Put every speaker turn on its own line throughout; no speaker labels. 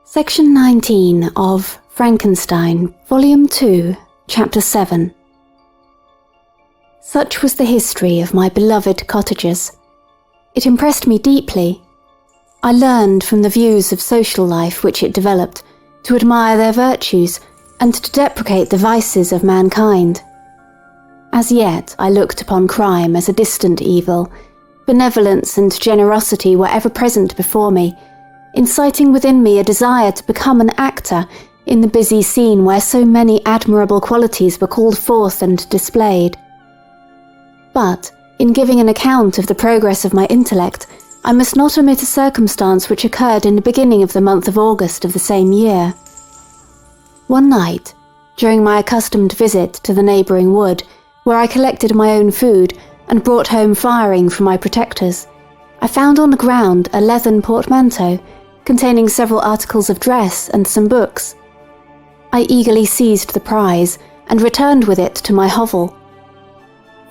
Section 19 of Frankenstein, Volume 2, Chapter 7. Such was the history of my beloved cottagers. It impressed me deeply. I learned from the views of social life which it developed to admire their virtues and to deprecate the vices of mankind. As yet, I looked upon crime as a distant evil. Benevolence and generosity were ever present before me, inciting within me a desire to become an actor in the busy scene where so many admirable qualities were called forth and displayed. But, in giving an account of the progress of my intellect, I must not omit a circumstance which occurred in the beginning of the month of August of the same year. One night, during my accustomed visit to the neighbouring wood, where I collected my own food and brought home firing from my protectors, I found on the ground a leathern portmanteau containing several articles of dress and some books. I eagerly seized the prize and returned with it to my hovel.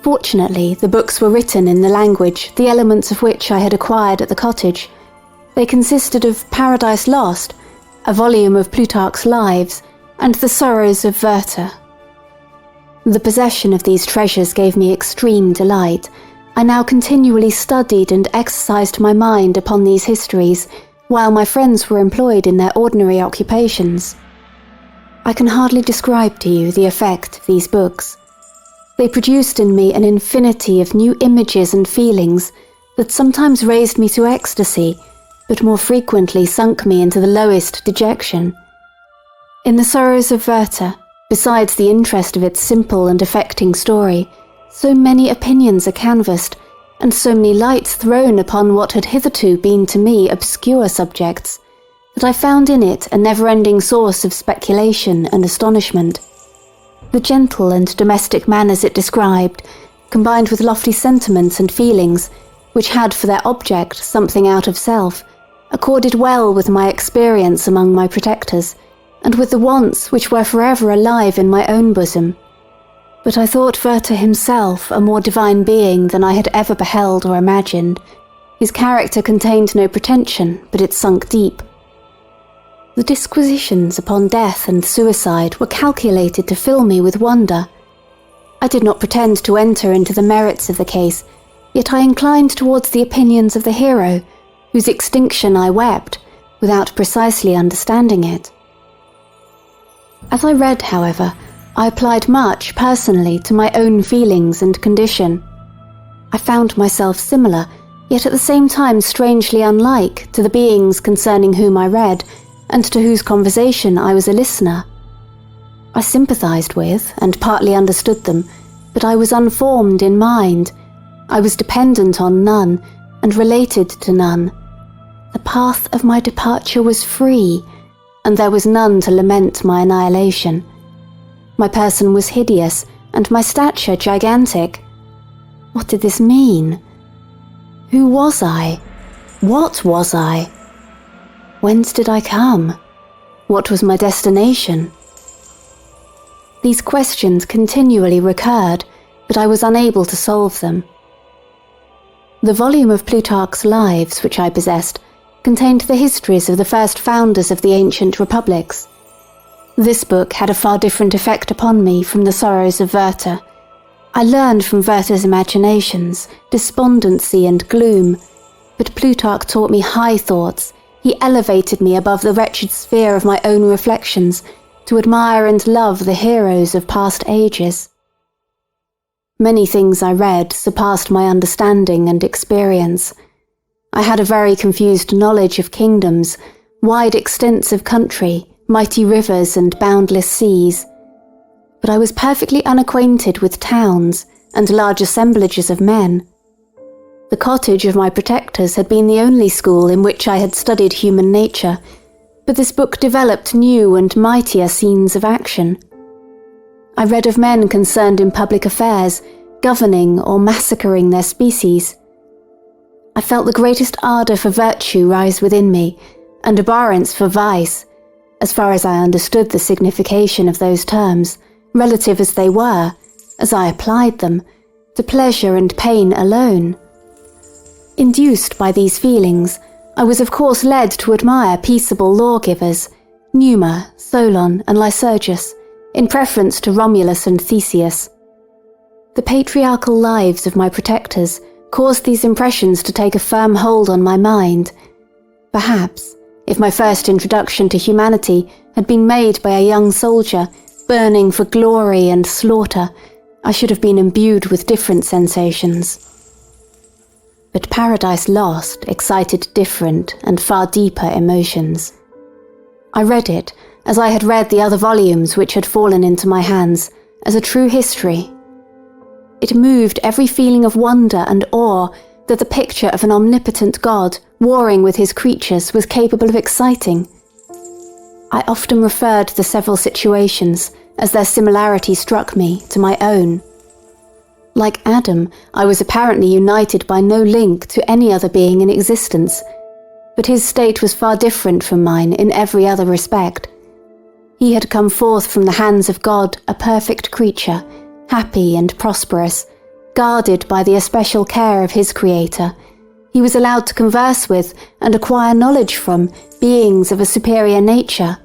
Fortunately, the books were written in the language, the elements of which I had acquired at the cottage. They consisted of Paradise Lost, a volume of Plutarch's Lives, and The Sorrows of Werther. The possession of these treasures gave me extreme delight. I now continually studied and exercised my mind upon these histories, while my friends were employed in their ordinary occupations. I can hardly describe to you the effect of these books. They produced in me an infinity of new images and feelings that sometimes raised me to ecstasy, but more frequently sunk me into the lowest dejection. In The Sorrows of Werther, besides the interest of its simple and affecting story, so many opinions are canvassed, and so many lights thrown upon what had hitherto been to me obscure subjects, that I found in it a never-ending source of speculation and astonishment. The gentle and domestic manners it described, combined with lofty sentiments and feelings, which had for their object something out of self, accorded well with my experience among my protectors, and with the wants which were forever alive in my own bosom. But I thought Werther himself a more divine being than I had ever beheld or imagined. His character contained no pretension, but it sunk deep. The disquisitions upon death and suicide were calculated to fill me with wonder. I did not pretend to enter into the merits of the case, yet I inclined towards the opinions of the hero, whose extinction I wept, without precisely understanding it. As I read, however, I applied much personally to my own feelings and condition. I found myself similar, yet at the same time strangely unlike, to the beings concerning whom I read, and to whose conversation I was a listener. I sympathized with, and partly understood them, but I was unformed in mind. I was dependent on none, and related to none. The path of my departure was free, and there was none to lament my annihilation. My person was hideous, and my stature gigantic. What did this mean? Who was I? What was I? Whence did I come? What was my destination? These questions continually recurred, but I was unable to solve them. The volume of Plutarch's Lives which I possessed contained the histories of the first founders of the ancient republics. This book had a far different effect upon me from The Sorrows of Werther. I learned from Werther's imaginations, despondency and gloom, but Plutarch taught me high thoughts. He elevated me above the wretched sphere of my own reflections to admire and love the heroes of past ages. Many things I read surpassed my understanding and experience. I had a very confused knowledge of kingdoms, wide extents of country, mighty rivers and boundless seas, but I was perfectly unacquainted with towns and large assemblages of men. The cottage of my protectors had been the only school in which I had studied human nature, but this book developed new and mightier scenes of action. I read of men concerned in public affairs, governing or massacring their species. I felt the greatest ardour for virtue rise within me, and abhorrence for vice, as far as I understood the signification of those terms, relative as they were, as I applied them, to pleasure and pain alone. Induced by these feelings, I was of course led to admire peaceable lawgivers, Numa, Solon and Lycurgus, in preference to Romulus and Theseus. The patriarchal lives of my protectors caused these impressions to take a firm hold on my mind. Perhaps, if my first introduction to humanity had been made by a young soldier burning for glory and slaughter, I should have been imbued with different sensations. But Paradise Lost excited different and far deeper emotions. I read it, as I had read the other volumes which had fallen into my hands, as a true history. It moved every feeling of wonder and awe that the picture of an omnipotent God warring with his creatures was capable of exciting. I often referred the several situations, as their similarity struck me, to my own. Like Adam, I was apparently united by no link to any other being in existence, but his state was far different from mine in every other respect. He had come forth from the hands of God a perfect creature, happy and prosperous, guarded by the especial care of his Creator. He was allowed to converse with and acquire knowledge from beings of a superior nature.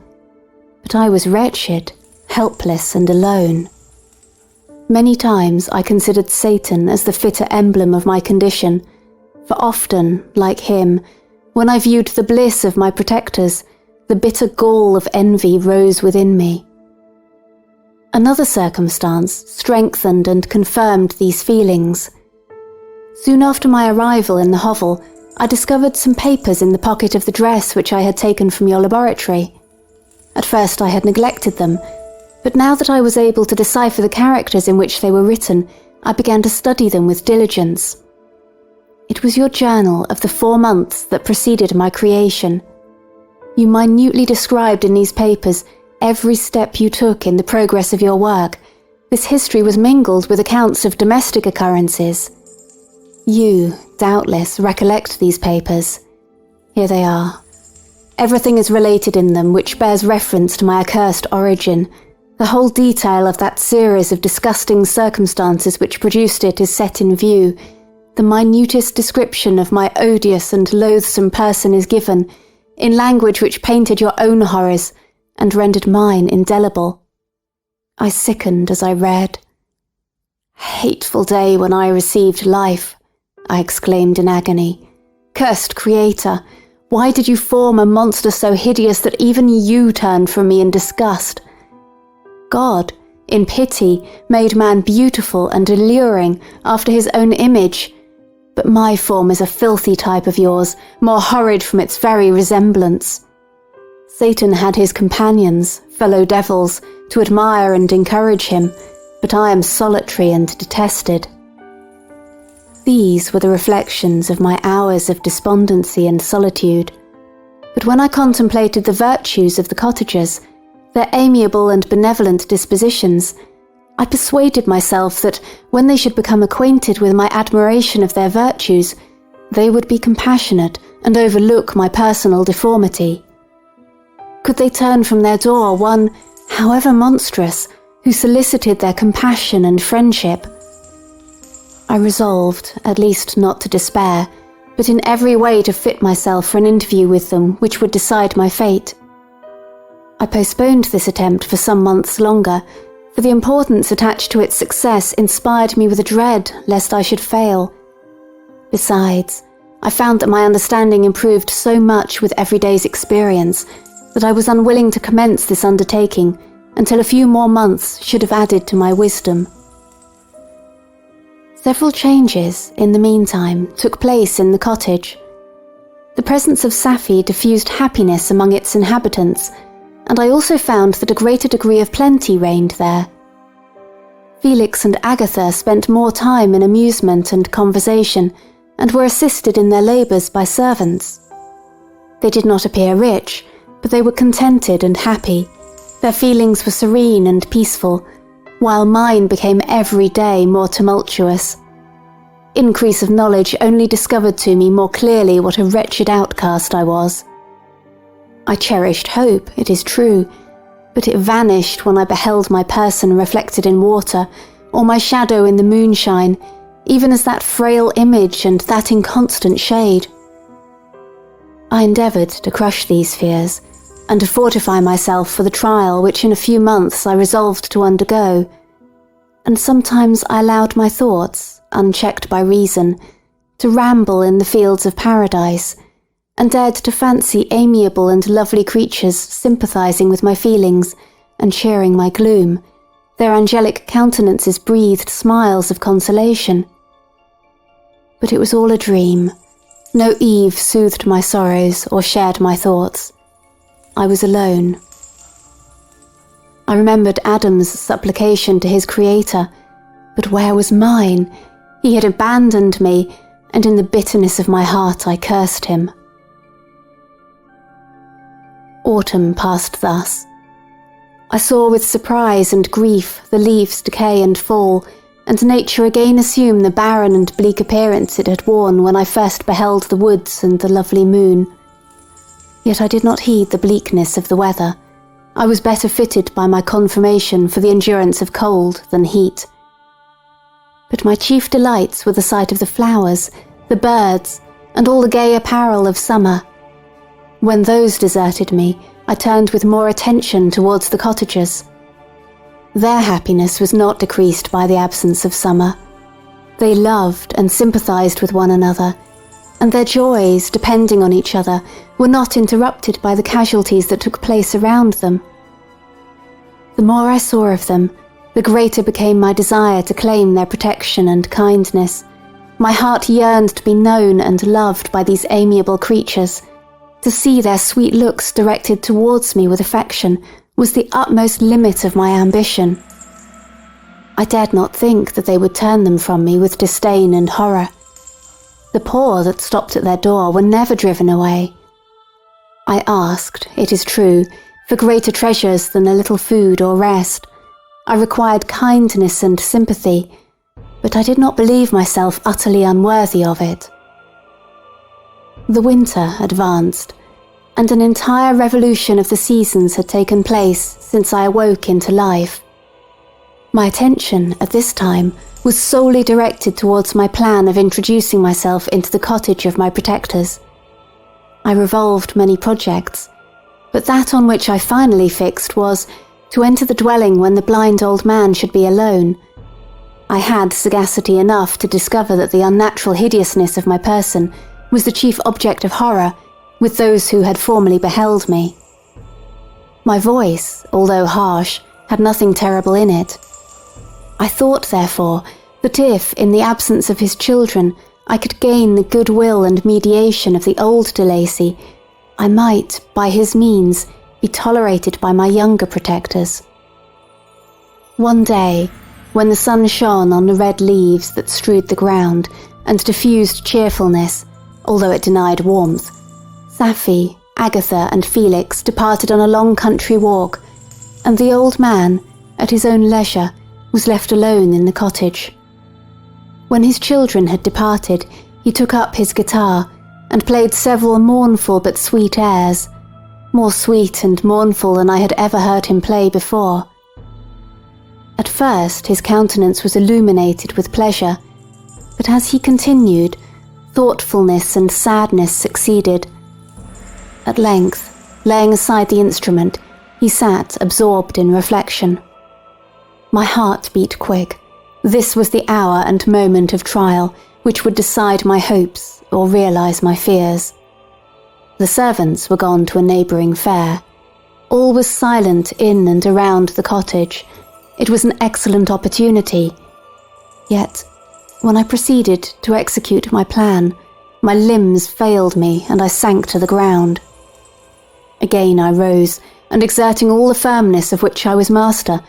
But I was wretched, helpless and alone. Many times I considered Satan as the fitter emblem of my condition, for often, like him, when I viewed the bliss of my protectors, the bitter gall of envy rose within me. Another circumstance strengthened and confirmed these feelings. Soon after my arrival in the hovel, I discovered some papers in the pocket of the dress which I had taken from your laboratory. At first I had neglected them, but now that I was able to decipher the characters in which they were written, I began to study them with diligence. It was your journal of the 4 months that preceded my creation. You minutely described in these papers every step you took in the progress of your work. This history was mingled with accounts of domestic occurrences. You, doubtless, recollect these papers. Here they are. Everything is related in them which bears reference to my accursed origin. The whole detail of that series of disgusting circumstances which produced it is set in view. The minutest description of my odious and loathsome person is given, in language which painted your own horrors, and rendered mine indelible. I sickened as I read. "Hateful day when I received life," I exclaimed in agony. "Cursed Creator, why did you form a monster so hideous that even you turned from me in disgust? God, in pity, made man beautiful and alluring after his own image, but my form is a filthy type of yours, more horrid from its very resemblance. Satan had his companions, fellow devils, to admire and encourage him, but I am solitary and detested." These were the reflections of my hours of despondency and solitude. But when I contemplated the virtues of the cottagers, their amiable and benevolent dispositions, I persuaded myself that when they should become acquainted with my admiration of their virtues, they would be compassionate and overlook my personal deformity. Could they turn from their door one, however monstrous, who solicited their compassion and friendship? I resolved, at least not to despair, but in every way to fit myself for an interview with them which would decide my fate. I postponed this attempt for some months longer, for the importance attached to its success inspired me with a dread lest I should fail. Besides, I found that my understanding improved so much with every day's experience that I was unwilling to commence this undertaking until a few more months should have added to my wisdom. Several changes, in the meantime, took place in the cottage. The presence of Safie diffused happiness among its inhabitants, and I also found that a greater degree of plenty reigned there. Felix and Agatha spent more time in amusement and conversation, and were assisted in their labours by servants. They did not appear rich, but they were contented and happy. Their feelings were serene and peaceful, while mine became every day more tumultuous. Increase of knowledge only discovered to me more clearly what a wretched outcast I was. I cherished hope, it is true, but it vanished when I beheld my person reflected in water, or my shadow in the moonshine, even as that frail image and that inconstant shade. I endeavoured to crush these fears, and to fortify myself for the trial which in a few months I resolved to undergo, and sometimes I allowed my thoughts, unchecked by reason, to ramble in the fields of paradise, and dared to fancy amiable and lovely creatures sympathising with my feelings and sharing my gloom. Their angelic countenances breathed smiles of consolation. But it was all a dream. No Eve soothed my sorrows or shared my thoughts. I was alone. I remembered Adam's supplication to his Creator, but where was mine? He had abandoned me, and in the bitterness of my heart I cursed him. Autumn passed thus. I saw with surprise and grief the leaves decay and fall, and nature again assume the barren and bleak appearance it had worn when I first beheld the woods and the lovely moon. Yet I did not heed the bleakness of the weather. I was better fitted by my conformation for the endurance of cold than heat. But my chief delights were the sight of the flowers, the birds, and all the gay apparel of summer. When those deserted me, I turned with more attention towards the cottagers. Their happiness was not decreased by the absence of summer. They loved and sympathised with one another, and their joys, depending on each other, were not interrupted by the casualties that took place around them. The more I saw of them, the greater became my desire to claim their protection and kindness. My heart yearned to be known and loved by these amiable creatures. To see their sweet looks directed towards me with affection was the utmost limit of my ambition. I dared not think that they would turn them from me with disdain and horror. The poor that stopped at their door were never driven away. I asked, it is true, for greater treasures than a little food or rest. I required kindness and sympathy, but I did not believe myself utterly unworthy of it. The winter advanced, and an entire revolution of the seasons had taken place since I awoke into life. My attention, at this time, was solely directed towards my plan of introducing myself into the cottage of my protectors. I revolved many projects, but that on which I finally fixed was to enter the dwelling when the blind old man should be alone. I had sagacity enough to discover that the unnatural hideousness of my person was the chief object of horror with those who had formerly beheld me. My voice, although harsh, had nothing terrible in it. I thought, therefore, that if, in the absence of his children, I could gain the goodwill and mediation of the old de Lacey, I might, by his means, be tolerated by my younger protectors. One day, when the sun shone on the red leaves that strewed the ground and diffused cheerfulness, although it denied warmth, Safie, Agatha and Felix departed on a long country walk, and the old man, at his own leisure, was left alone in the cottage. When his children had departed, he took up his guitar and played several mournful but sweet airs, more sweet and mournful than I had ever heard him play before. At first his countenance was illuminated with pleasure, but as he continued, thoughtfulness and sadness succeeded. At length, laying aside the instrument, he sat absorbed in reflection. My heart beat quick. This was the hour and moment of trial which would decide my hopes or realise my fears. The servants were gone to a neighbouring fair. All was silent in and around the cottage. It was an excellent opportunity. Yet, when I proceeded to execute my plan, my limbs failed me and I sank to the ground. Again I rose, and exerting all the firmness of which I was master,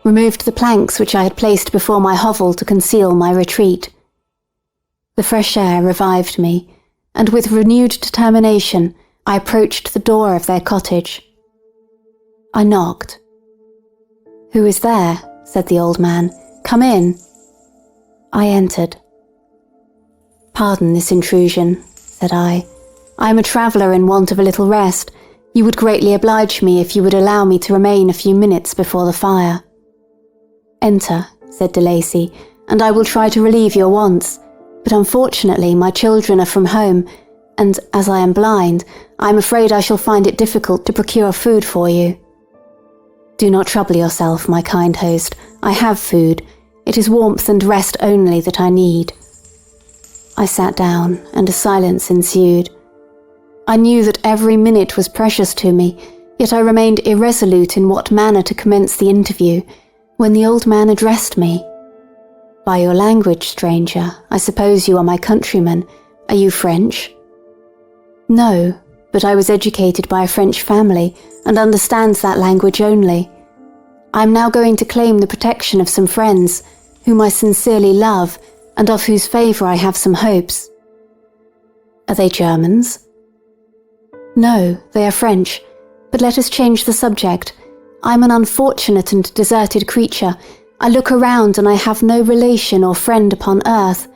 removed the planks which I had placed before my hovel to conceal my retreat. The fresh air revived me, and with renewed determination I approached the door of their cottage. I knocked. "Who is there?" said the old man. "Come in." I entered. "Pardon this intrusion," said I. "I am a traveller in want of a little rest. You would greatly oblige me if you would allow me to remain a few minutes before the fire." "Enter," said de Lacey, "and I will try to relieve your wants, but unfortunately my children are from home, and as I am blind, I am afraid I shall find it difficult to procure food for you." "Do not trouble yourself, my kind host. I have food. It is warmth and rest only that I need." I sat down, and a silence ensued. I knew that every minute was precious to me, yet I remained irresolute in what manner to commence the interview, when the old man addressed me. "By your language, stranger, I suppose you are my countryman. Are you French?" "No, but I was educated by a French family and understand that language only. I am now going to claim the protection of some friends, whom I sincerely love, and of whose favour I have some hopes." "Are they Germans?" "No, they are French, but let us change the subject. I am an unfortunate and deserted creature. I look around and I have no relation or friend upon earth.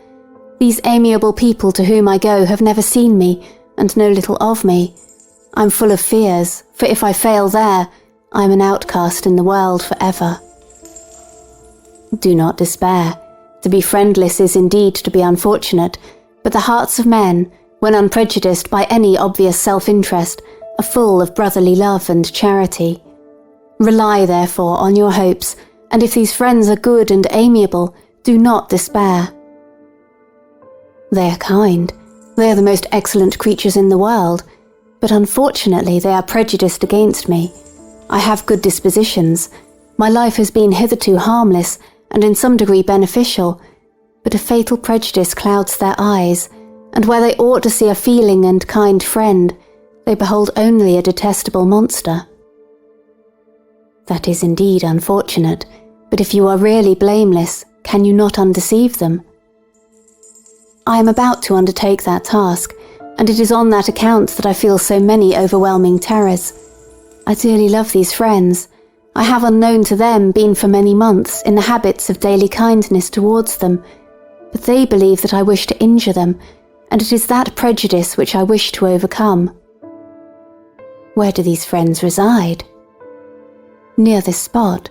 These amiable people to whom I go have never seen me, and know little of me. I am full of fears, for if I fail there, I am an outcast in the world forever." "Do not despair. To be friendless is indeed to be unfortunate, but the hearts of men, when unprejudiced by any obvious self-interest, are full of brotherly love and charity. Rely, therefore, on your hopes, and if these friends are good and amiable, do not despair." "They are kind. They are the most excellent creatures in the world, but unfortunately they are prejudiced against me. I have good dispositions. My life has been hitherto harmless and in some degree beneficial, but a fatal prejudice clouds their eyes, and where they ought to see a feeling and kind friend, they behold only a detestable monster." "That is indeed unfortunate, but if you are really blameless, can you not undeceive them?" "I am about to undertake that task, and it is on that account that I feel so many overwhelming terrors. I dearly love these friends. I have unknown to them been for many months in the habits of daily kindness towards them, but they believe that I wish to injure them, and it is that prejudice which I wish to overcome." "Where do these friends reside?" "Near this spot."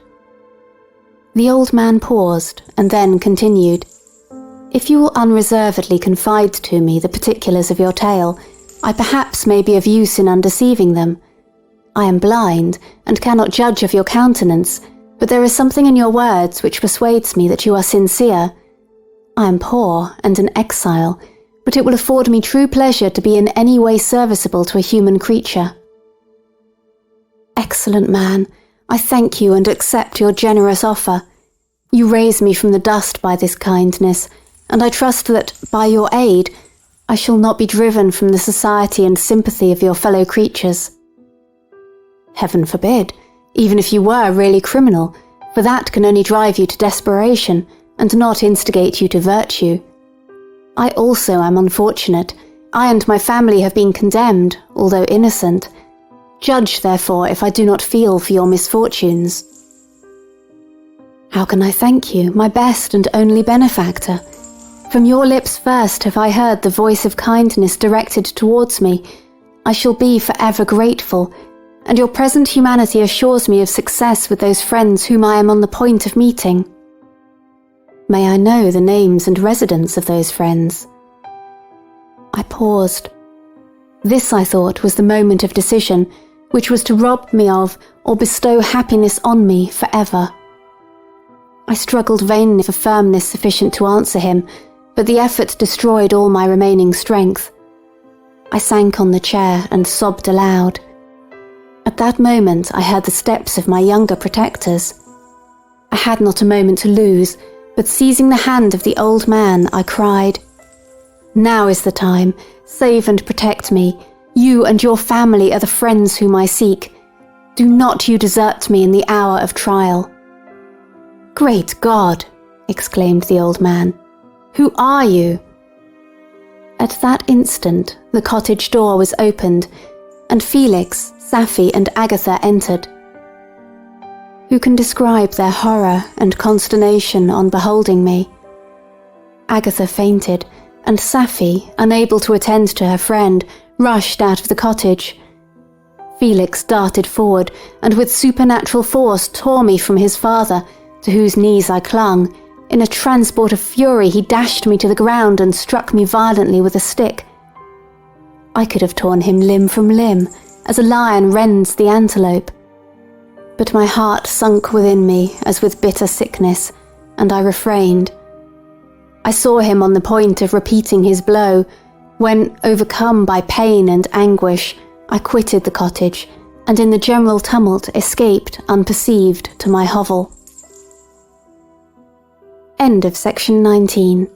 The old man paused, and then continued, "If you will unreservedly confide to me the particulars of your tale, I perhaps may be of use in undeceiving them. I am blind, and cannot judge of your countenance, but there is something in your words which persuades me that you are sincere. I am poor and an exile, but it will afford me true pleasure to be in any way serviceable to a human creature." "Excellent man, I thank you and accept your generous offer. You raise me from the dust by this kindness, and I trust that, by your aid, I shall not be driven from the society and sympathy of your fellow creatures." "Heaven forbid, even if you were really criminal, for that can only drive you to desperation, and not instigate you to virtue. I also am unfortunate. I and my family have been condemned, although innocent. Judge, therefore, if I do not feel for your misfortunes." "How can I thank you, my best and only benefactor? From your lips first have I heard the voice of kindness directed towards me. I shall be forever grateful, and your present humanity assures me of success with those friends whom I am on the point of meeting." "May I know the names and residence of those friends?" I paused. This, I thought, was the moment of decision, which was to rob me of, or bestow happiness on me forever. I struggled vainly for firmness sufficient to answer him, but the effort destroyed all my remaining strength. I sank on the chair and sobbed aloud. At that moment I heard the steps of my younger protectors. I had not a moment to lose, but seizing the hand of the old man, I cried, "Now is the time. Save and protect me. You and your family are the friends whom I seek. Do not you desert me in the hour of trial." "Great God!" exclaimed the old man. "Who are you?" At that instant, the cottage door was opened, and Felix, Safie, and Agatha entered. Who can describe their horror and consternation on beholding me? Agatha fainted, and Safie, unable to attend to her friend, rushed out of the cottage. Felix darted forward, and with supernatural force tore me from his father, to whose knees I clung. In a transport of fury he dashed me to the ground and struck me violently with a stick. I could have torn him limb from limb, as a lion rends the antelope. But my heart sunk within me as with bitter sickness, and I refrained. I saw him on the point of repeating his blow, when, overcome by pain and anguish, I quitted the cottage, and in the general tumult escaped unperceived to my hovel. End of section 19.